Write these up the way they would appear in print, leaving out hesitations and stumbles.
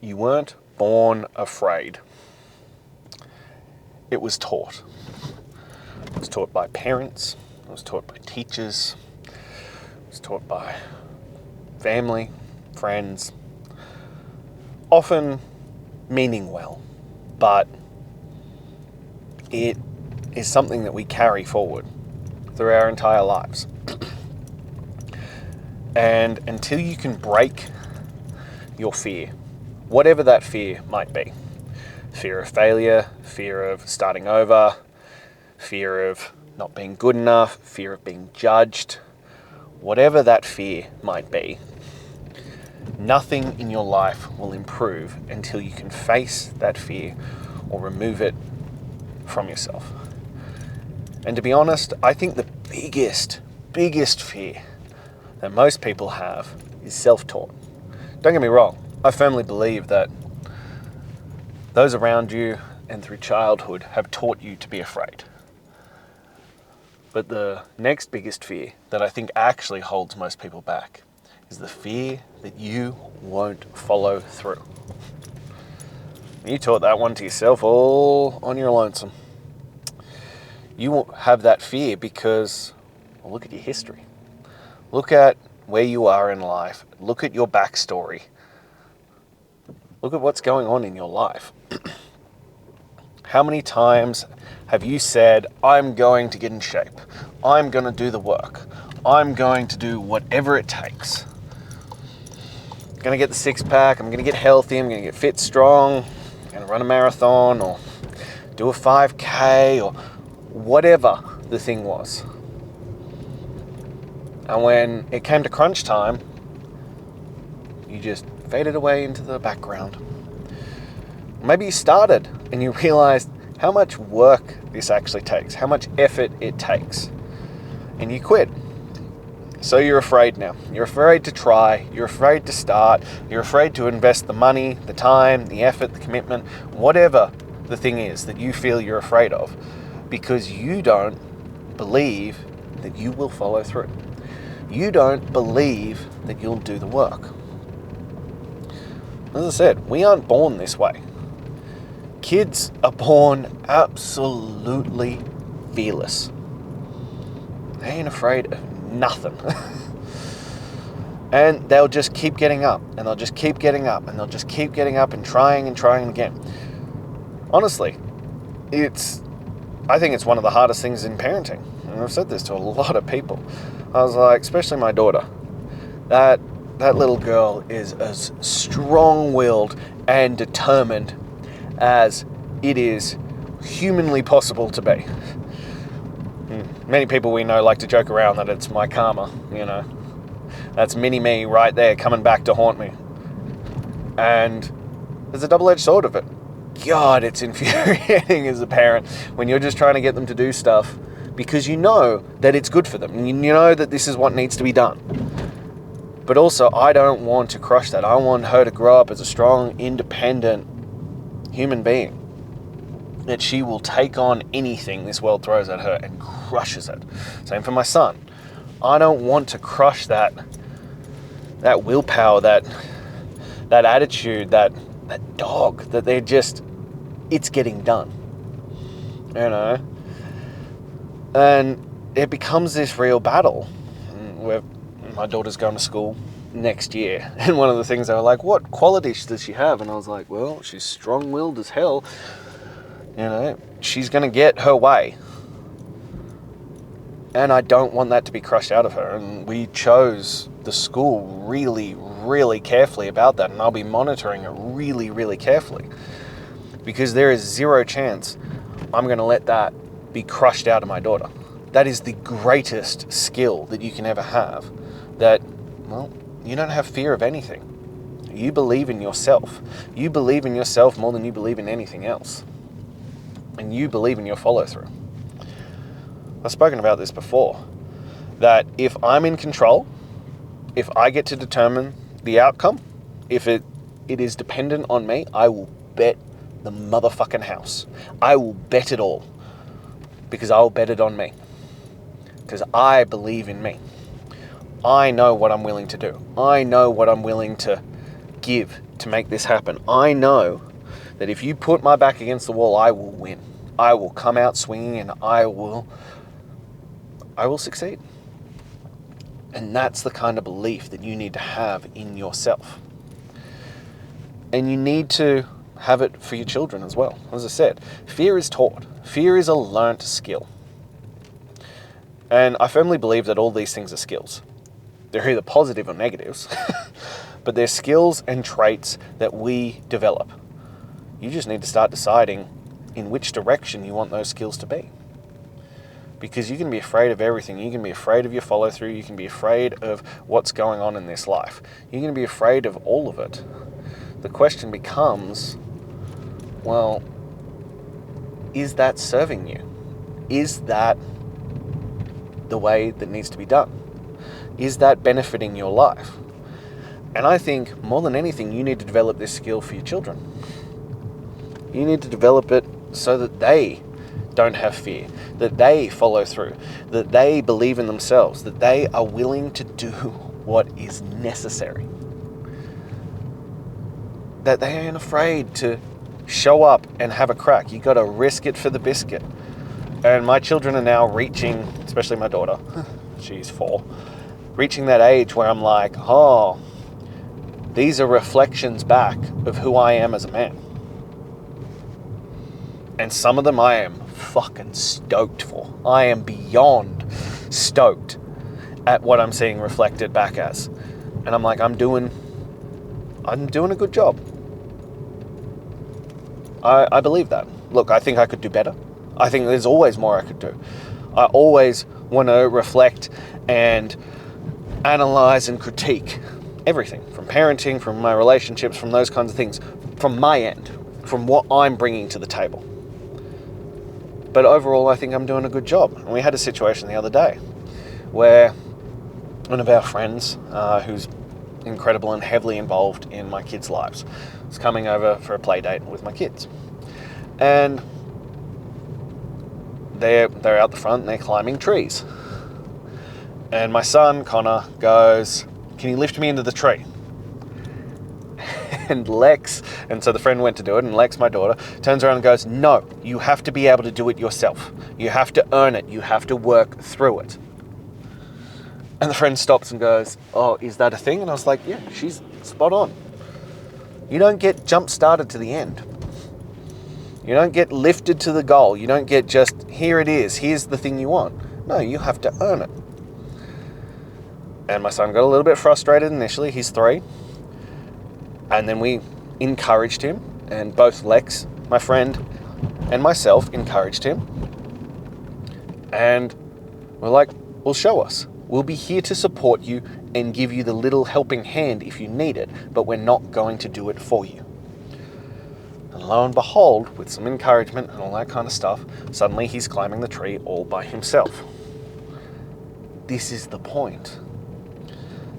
You weren't born afraid. It was taught. It was taught by parents. It was taught by teachers. It was taught by family, friends. Often meaning well, but it is something that we carry forward through our entire lives. And until you can break your fear, whatever that fear might be, fear of failure, fear of starting over, fear of not being good enough, fear of being judged, whatever that fear might be, nothing in your life will improve until you can face that fear or remove it from yourself. And to be honest, I think the biggest fear that most people have is self-taught. Don't get me wrong, I firmly believe that those around you and through childhood have taught you to be afraid. But the next biggest fear that I think actually holds most people back is the fear that you won't follow through. You taught that one to yourself all on your lonesome. You won't have that fear because, well, look at your history. Look at where you are in life. Look at your backstory. Look at what's going on in your life. How many times have you said, I'm going to get in shape. I'm going to do the work. I'm going to do whatever it takes. I'm going to get the six pack. I'm going to get healthy. I'm going to get fit, strong. I'm going to run a marathon or do a 5K or whatever the thing was. And when it came to crunch time, you just faded away into the background. Maybe you started and you realized how much work this actually takes, how much effort it takes, and you quit. So you're afraid now. You're afraid to try, you're afraid to start, you're afraid to invest the money, the time, the effort, the commitment, whatever the thing is that you feel you're afraid of, because you don't believe that you will follow through. You don't believe that you'll do the work. As I said, we aren't born this way. Kids are born absolutely fearless. They ain't afraid of nothing. And they'll just keep getting up, and they'll just keep getting up, and they'll just keep getting up and trying again. Honestly, I think it's one of the hardest things in parenting. And I've said this to a lot of people. I was like, especially my daughter, that little girl is as strong-willed and determined as it is humanly possible to be. Many people we know like to joke around that it's my karma, That's mini-me right there coming back to haunt me. And there's a double-edged sword of it. God, it's infuriating as a parent when you're just trying to get them to do stuff because you know that it's good for them. And you know that this is what needs to be done. But also, I don't want to crush that. I want her to grow up as a strong, independent human being. That she will take on anything this world throws at her and crushes it. Same for my son. I don't want to crush that willpower, that attitude, that dog, that they're just, it's getting done. And it becomes this real battle. Where my daughter's going to school next year. And one of the things they were like, what qualities does she have? And I was like, well, she's strong-willed as hell. She's going to get her way. And I don't want that to be crushed out of her. And we chose the school really, really carefully about that. And I'll be monitoring it really, really carefully. Because there is zero chance I'm going to let that be crushed out of my daughter. That is the greatest skill that you can ever have. That, well, you don't have fear of anything. You believe in yourself. You believe in yourself more than you believe in anything else. And you believe in your follow-through. I've spoken about this before. That if I'm in control, if I get to determine the outcome, if it is dependent on me, I will bet the motherfucking house. I will bet it all. Because I'll bet it on me. Because I believe in me. I know what I'm willing to do. I know what I'm willing to give to make this happen. I know that if you put my back against the wall, I will win. I will come out swinging, and I will succeed. And that's the kind of belief that you need to have in yourself. And you need to have it for your children as well. As I said, fear is taught. Fear is a learnt skill. And I firmly believe that all these things are skills. They're either positive or negatives, but they're skills and traits that we develop. You just need to start deciding in which direction you want those skills to be. Because you can be afraid of everything. You can be afraid of your follow through. You can be afraid of what's going on in this life. You can be afraid of all of it. The question becomes, well, is that serving you? Is that the way that needs to be done? Is that benefiting your life? And I think more than anything, you need to develop this skill for your children. You need to develop it so that they don't have fear, that they follow through, that they believe in themselves, that they are willing to do what is necessary. That they ain't afraid to show up and have a crack. You got to risk it for the biscuit. And my children are now reaching, especially my daughter, she's 4, reaching that age where I'm like, oh, these are reflections back of who I am as a man. And some of them I am fucking stoked for. I am beyond stoked at what I'm seeing reflected back as. And I'm like, I'm doing a good job. I believe that. Look, I think I could do better. I think there's always more I could do. I always want to reflect and analyze and critique everything, from parenting, from my relationships, from those kinds of things, from my end, from what I'm bringing to the table. But overall, I think I'm doing a good job. And we had a situation the other day where one of our friends, who's incredible and heavily involved in my kids' lives, was coming over for a play date with my kids. And they're out the front and they're climbing trees. And my son, Connor, goes, "Can you lift me into the tree?" And so the friend went to do it, and Lex, my daughter, turns around and goes, "No, you have to be able to do it yourself. You have to earn it. You have to work through it." And the friend stops and goes, "Oh, is that a thing?" And I was like, yeah, she's spot on. You don't get jump started to the end. You don't get lifted to the goal. You don't get just, here it is, here's the thing you want. No, you have to earn it. And my son got a little bit frustrated initially. He's 3. And then we encouraged him, and both Lex, my friend, and myself encouraged him. And we're like, well, show us. We'll be here to support you and give you the little helping hand if you need it, but we're not going to do it for you. And lo and behold, with some encouragement and all that kind of stuff, suddenly he's climbing the tree all by himself. This is the point.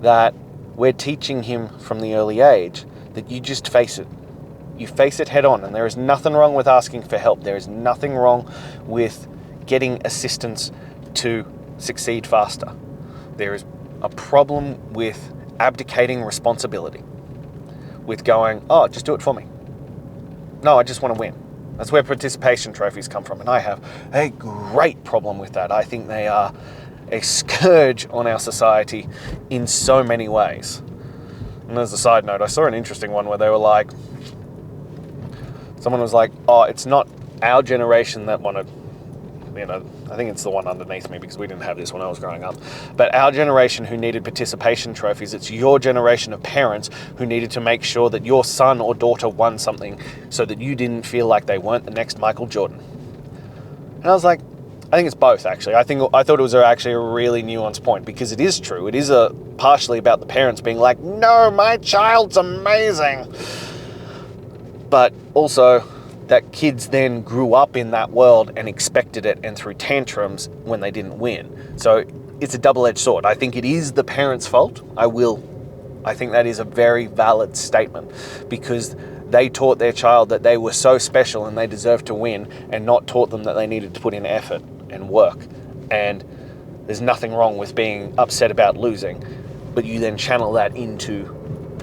That we're teaching him from the early age that you just face it. You face it head on, and there is nothing wrong with asking for help. There is nothing wrong with getting assistance to succeed faster. There is a problem with abdicating responsibility, with going, oh, just do it for me. No, I just want to win. That's where participation trophies come from, and I have a great problem with that. I think they are a scourge on our society in so many ways. And as a side note, I saw an interesting one where they were like, someone was like, oh, it's not our generation that wanted, I think it's the one underneath me because we didn't have this when I was growing up, but our generation who needed participation trophies, it's your generation of parents who needed to make sure that your son or daughter won something so that you didn't feel like they weren't the next Michael Jordan. And I was like, I think it's both, actually. I thought it was actually a really nuanced point, because it is true. It is partially about the parents being like, no, my child's amazing. But also that kids then grew up in that world and expected it and threw tantrums when they didn't win. So it's a double-edged sword. I think it is the parents' fault. I think that is a very valid statement, because they taught their child that they were so special and they deserved to win, and not taught them that they needed to put in effort and work. And there's nothing wrong with being upset about losing, but you then channel that into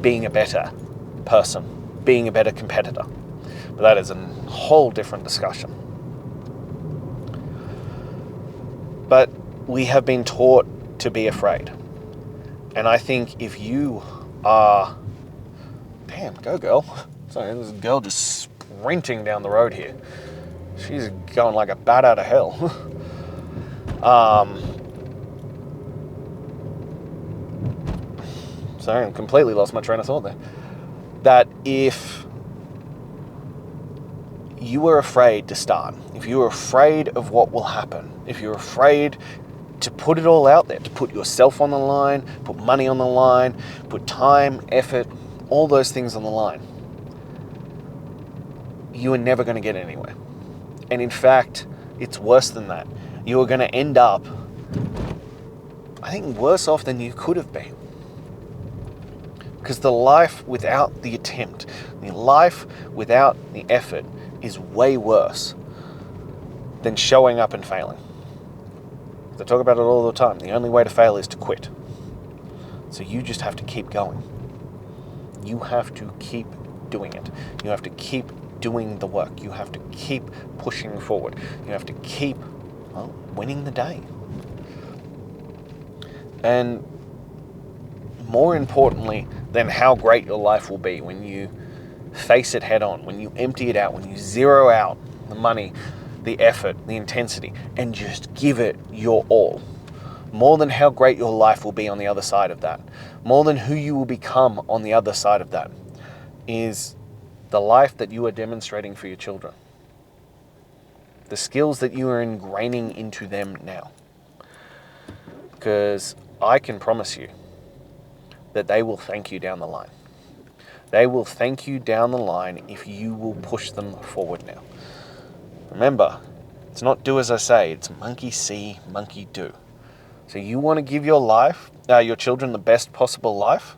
being a better person, being a better competitor. But that is a whole different discussion. But we have been taught to be afraid. And I think if you are... Damn, go girl. Sorry, there's a girl just sprinting down the road here. She's going like a bat out of hell. Sorry, I completely lost my train of thought there. That if you were afraid to start, if you were afraid of what will happen, if you're afraid to put it all out there, to put yourself on the line, put money on the line, put time, effort, all those things on the line, you are never going to get anywhere. And in fact, it's worse than that. You are going to end up, I think, worse off than you could have been. Because the life without the attempt, the life without the effort is way worse than showing up and failing. I talk about it all the time. The only way to fail is to quit. So you just have to keep going. You have to keep doing it. You have to keep doing the work. You have to keep pushing forward. You have to keep, well, winning the day. And more importantly than how great your life will be when you face it head on, when you empty it out, when you zero out the money, the effort, the intensity, and just give it your all. More than how great your life will be on the other side of that, more than who you will become on the other side of that, is the life that you are demonstrating for your children. The skills that you are ingraining into them now. Because I can promise you that they will thank you down the line. They will thank you down the line if you will push them forward now. Remember, it's not do as I say, it's monkey see, monkey do. So you want to give your children the best possible life?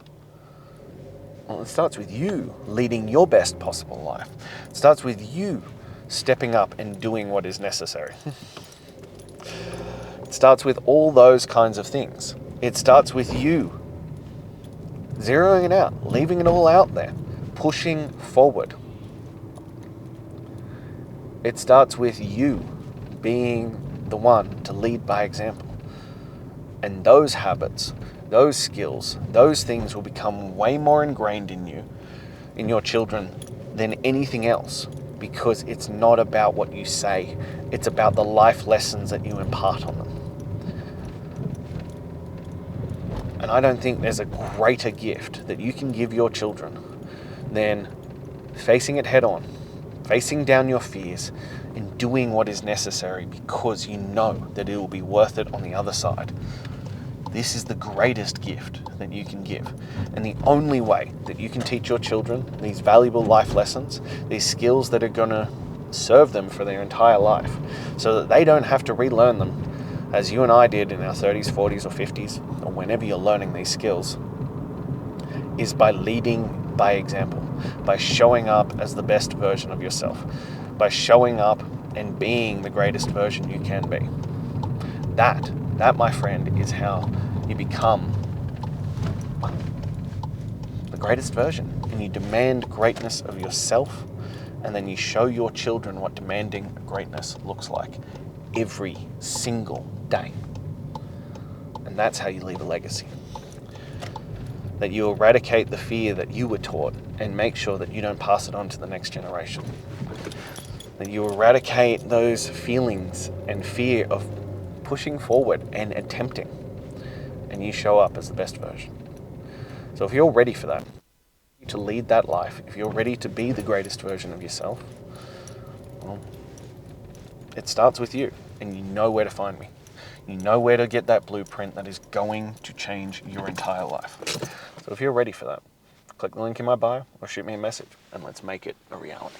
Well, it starts with you leading your best possible life. It starts with you stepping up and doing what is necessary. It starts with all those kinds of things. It starts with you zeroing it out, leaving it all out there, pushing forward. It starts with you being the one to lead by example. And those habits, those skills, those things will become way more ingrained in you, in your children, than anything else. Because it's not about what you say. It's about the life lessons that you impart on them. And I don't think there's a greater gift that you can give your children than facing it head on, facing down your fears, and doing what is necessary because you know that it will be worth it on the other side. This is the greatest gift that you can give. And the only way that you can teach your children these valuable life lessons, these skills that are going to serve them for their entire life, so that they don't have to relearn them as you and I did in our 30s, 40s, or 50s, or whenever you're learning these skills, is by leading by example, by showing up as the best version of yourself, by showing up and being the greatest version you can be. That, my friend, is how you become the greatest version. And you demand greatness of yourself, and then you show your children what demanding greatness looks like every single day. And that's how you leave a legacy. That you eradicate the fear that you were taught and make sure that you don't pass it on to the next generation. That you eradicate those feelings and fear of pushing forward and attempting, and you show up as the best version. So if you're ready for that, to lead that life, if you're ready to be the greatest version of yourself, well, it starts with you, and you know where to find me. You know where to get that blueprint that is going to change your entire life. So if you're ready for that, click the link in my bio or shoot me a message, and let's make it a reality.